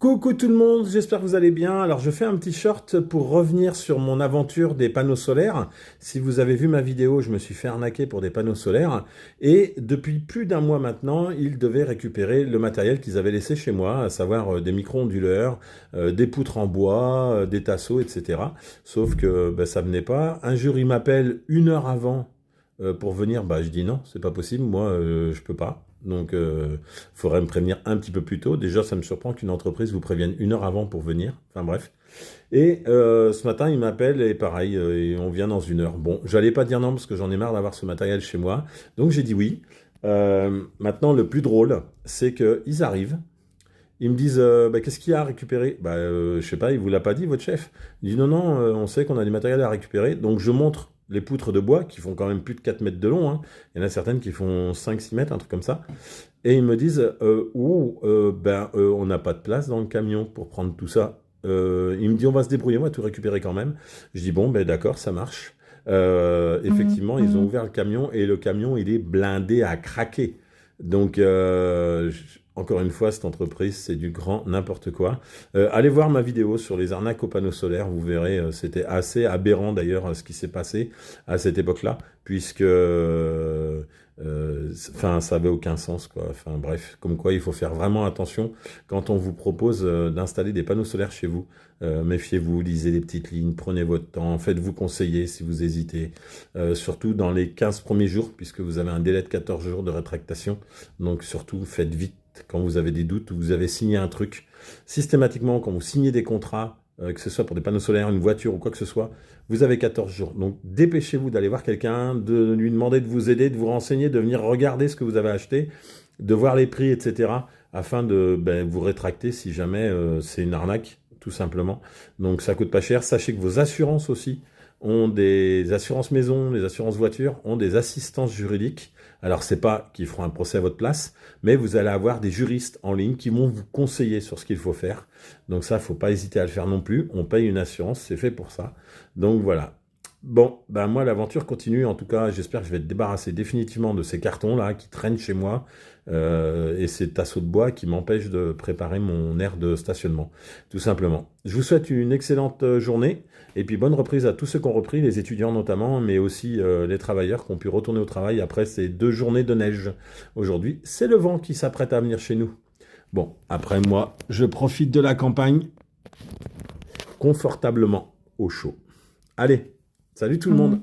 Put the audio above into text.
Coucou tout le monde, j'espère que vous allez bien. Alors je fais un petit short pour revenir sur mon aventure des panneaux solaires. Si vous avez vu ma vidéo, je me suis fait arnaquer pour des panneaux solaires. Et depuis plus d'un mois maintenant, ils devaient récupérer le matériel qu'ils avaient laissé chez moi, à savoir des micro-onduleurs, des poutres en bois, des tasseaux, etc. Sauf que ça venait pas. Un jour, il m'appelle une heure avant pour venir. Je dis non, c'est pas possible, moi je peux pas. Donc, faudrait me prévenir un petit peu plus tôt. Déjà, ça me surprend qu'une entreprise vous prévienne une heure avant pour venir. Enfin bref. Et ce matin, il m'appelle et pareil, et on vient dans une heure. Bon, j'allais pas dire non parce que j'en ai marre d'avoir ce matériel chez moi. Donc j'ai dit oui. Maintenant, le plus drôle, c'est qu'ils arrivent. Ils me disent, qu'est-ce qu'il y a à récupérer? Je sais pas, il vous l'a pas dit, votre chef? Il dit, non, non, on sait qu'on a du matériel à récupérer. Donc, je montre les poutres de bois, qui font quand même plus de 4 mètres de long. Hein. Il y en a certaines qui font 5-6 mètres, un truc comme ça. Et ils me disent, on n'a pas de place dans le camion pour prendre tout ça. Il me dit, on va se débrouiller, on va tout récupérer quand même. Je dis, bon, d'accord, ça marche. Effectivement, ils ont ouvert le camion et le camion, il est blindé à craquer. Donc, encore une fois, cette entreprise, c'est du grand n'importe quoi. Allez voir ma vidéo sur les arnaques aux panneaux solaires. Vous verrez, c'était assez aberrant d'ailleurs ce qui s'est passé à cette époque-là, puisque ça avait aucun sens, quoi. Enfin bref, comme quoi il faut faire vraiment attention quand on vous propose d'installer des panneaux solaires chez vous. Méfiez-vous, lisez les petites lignes, prenez votre temps, faites-vous conseiller si vous hésitez. Surtout dans les 15 premiers jours, puisque vous avez un délai de 14 jours de rétractation. Donc surtout, faites vite quand vous avez des doutes ou vous avez signé un truc. Systématiquement, quand vous signez des contrats, que ce soit pour des panneaux solaires, une voiture ou quoi que ce soit, vous avez 14 jours. Donc dépêchez-vous d'aller voir quelqu'un, de lui demander de vous aider, de vous renseigner, de venir regarder ce que vous avez acheté, de voir les prix, etc. afin de vous rétracter si jamais c'est une arnaque, tout simplement. Donc ça coûte pas cher. Sachez que vos assurances aussi ont des assurances maison, des assurances voitures, ont des assistances juridiques. Alors, c'est pas qu'ils feront un procès à votre place, mais vous allez avoir des juristes en ligne qui vont vous conseiller sur ce qu'il faut faire. Donc ça, faut pas hésiter à le faire non plus. On paye une assurance, c'est fait pour ça. Donc voilà. Bon, moi, l'aventure continue. En tout cas, j'espère que je vais être débarrassé définitivement de ces cartons-là qui traînent chez moi et ces tasseaux de bois qui m'empêchent de préparer mon aire de stationnement, tout simplement. Je vous souhaite une excellente journée et puis bonne reprise à tous ceux qui ont repris, les étudiants notamment, mais aussi les travailleurs qui ont pu retourner au travail après ces 2 journées de neige. Aujourd'hui, c'est le vent qui s'apprête à venir chez nous. Bon, après moi, je profite de la campagne confortablement au chaud. Allez! Salut tout le monde!